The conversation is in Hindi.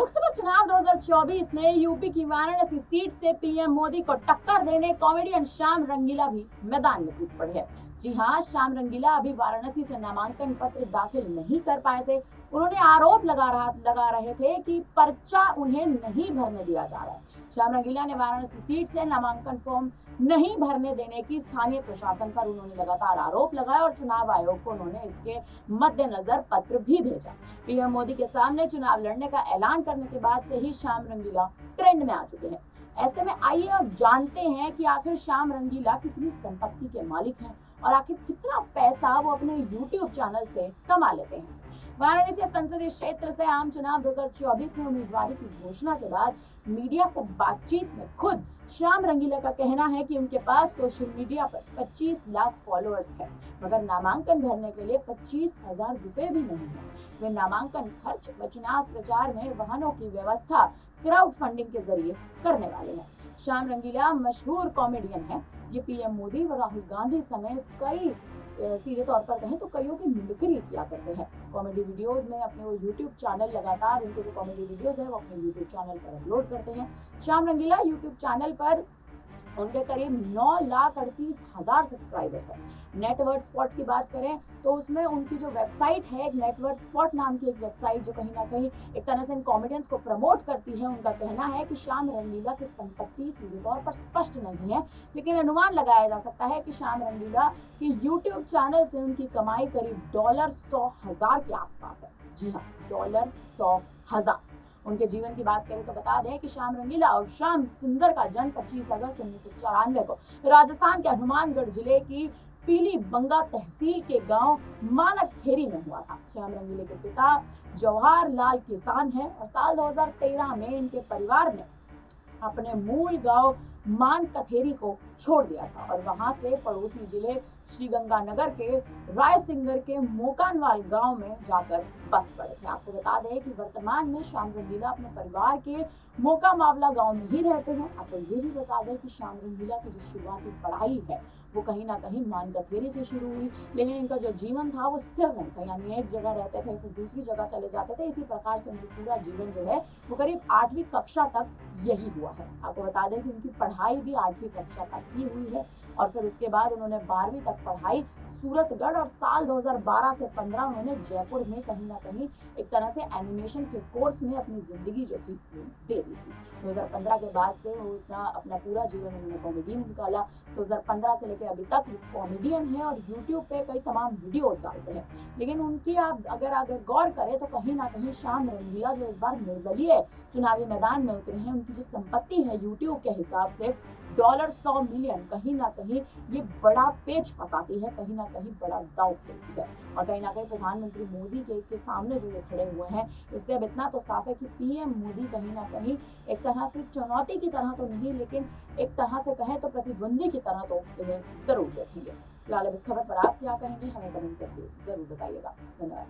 लोकसभा चुनाव 2024 में यूपी की वाराणसी सीट से पीएम मोदी को टक्कर देने कॉमेडियन श्याम रंगीला भी मैदान में कूद पड़े हैं। जी हां, श्याम रंगीला अभी वाराणसी से नामांकन पत्र दाखिल नहीं कर पाए थे। उन्होंने आरोप लगा रहे थे कि पर्चा उन्हें नहीं भरने दिया जा रहा है। श्याम रंगीला ने वाराणसी सीट से नामांकन फॉर्म नहीं भरने देने की स्थानीय प्रशासन पर उन्होंने लगातार आरोप लगाए और चुनाव आयोग को उन्होंने इसके मद्देनजर पत्र भी भेजा। पीएम मोदी के सामने चुनाव लड़ने का ऐलान करने के बाद से ही श्याम रंगीला ट्रेंड में आ चुके हैं। ऐसे में आइए अब जानते हैं कि आखिर श्याम रंगीला कितनी संपत्ति के मालिक हैं और आखिर कितना पैसा वो अपने YouTube चैनल से कमा लेते हैं। वाराणसी संसदीय क्षेत्र से आम चुनाव 2024 में उम्मीदवारी की घोषणा के बाद मीडिया से बातचीत में खुद श्याम रंगीला का कहना है कि उनके पास सोशल मीडिया पर 25 लाख फॉलोअर्स हैं, मगर नामांकन भरने के लिए 25,000 रुपए भी नहीं है। वे नामांकन खर्च व चुनाव प्रचार में वाहनों की व्यवस्था क्राउड फंडिंग के जरिए करने वाले हैं। श्याम रंगीला मशहूर कॉमेडियन है। ये पीएम मोदी व राहुल गांधी समेत कई सीधे तौर पर कहें तो कईयों की मिमिक्री किया करते हैं। कॉमेडी वीडियोस में अपने वो यूट्यूब चैनल लगातार उनके जो कॉमेडी वीडियोस है वो अपने यूट्यूब चैनल पर अपलोड करते हैं। श्याम रंगीला यूट्यूब चैनल पर उनके करीब 9,38,000 सब्सक्राइबर्स हैं। नेटवर्थ स्पॉट की बात करें तो उसमें उनकी जो वेबसाइट है, नेटवर्थ स्पॉट नाम की एक वेबसाइट जो कहीं ना कहीं एक तरह से इन कॉमेडियंस को प्रमोट करती है। उनका कहना है कि श्याम रंगीला की संपत्ति सीधे तौर पर स्पष्ट नहीं है, लेकिन अनुमान लगाया जा सकता है कि श्याम रंगीला की यूट्यूब चैनल से उनकी कमाई करीब $100,000 के आसपास है। जी हाँ, $100,000। उनके जीवन की बात करें तो बता दें कि श्याम रंगीला और श्याम सुंदर का जन्म 25 अगस्त 1994 को राजस्थान के हनुमानगढ़ जिले की पीली बंगा तहसील के गांव मानकथेरी में हुआ था। श्याम रंगीले के पिता जवाहर लाल किसान हैं और साल 2013 में इनके परिवार ने अपने मूल गांव मानकथेरी को छोड़ दिया था और वहां से पड़ोसी जिले श्रीगंगानगर के रायसिंगर के मोकानवाल गांव में जाकर बस पड़े थे। आपको बता दें कि वर्तमान में श्याम रंगीला अपने परिवार के मोका मावला गांव में ही रहते हैं। आपको ये भी बता दें कि श्याम रंगीला की जो शुरुआती पढ़ाई है वो कहीं ना कहीं मानकथेरी से शुरू हुई, लेकिन इनका जो जीवन था वो स्थिर नहीं था, यानी एक जगह रहते थे फिर दूसरी जगह चले जाते थे। इसी प्रकार से उनका पूरा जीवन जो है वो करीब 8वीं कक्षा तक यही हुआ है। आपको बता दें कि उनकी पढ़ाई भी 8वीं कक्षा तक ही हुई है और फिर उसके बाद उन्होंने 12वीं तक पढ़ाई सूरतगढ़ और साल 2012 से 15 उन्होंने जयपुर में कहीं ना कहीं एक तरह से एनिमेशन के कोर्स में अपनी जिंदगी जो थी दे दी थी। 2015 के बाद से वो अपना पूरा जीवन उन्होंने कॉमेडी में निकाला। 2015 से लेकर अभी तक कॉमेडियन है और यूट्यूब पे कई तमाम वीडियोस डालते हैं। लेकिन उनकी आप अगर गौर करें तो कहीं ना कहीं श्याम रंगीला जो इस बार निर्दलीय चुनावी मैदान में उतरे हैं, उनकी जो संपत्ति है यूट्यूब के हिसाब से $100 मिलियन, कहीं ना कहीं ये बड़ा पेच फंसाती है, कहीं ना कहीं बड़ा दांव खेलती है। और कहीं ना कहीं प्रधानमंत्री मोदी के सामने जो ये खड़े हुए हैं, इससे अब इतना तो साफ है कि पीएम मोदी कहीं ना कहीं एक तरह से चुनौती की तरह तो नहीं, लेकिन एक तरह से कहें तो प्रतिद्वंदी की तरह तो इन्हें जरूर देखेंगे। फिलहाल अब इस खबर पर आप क्या कहेंगे, हमें कमेंट करके जरूर बताइएगा। धन्यवाद।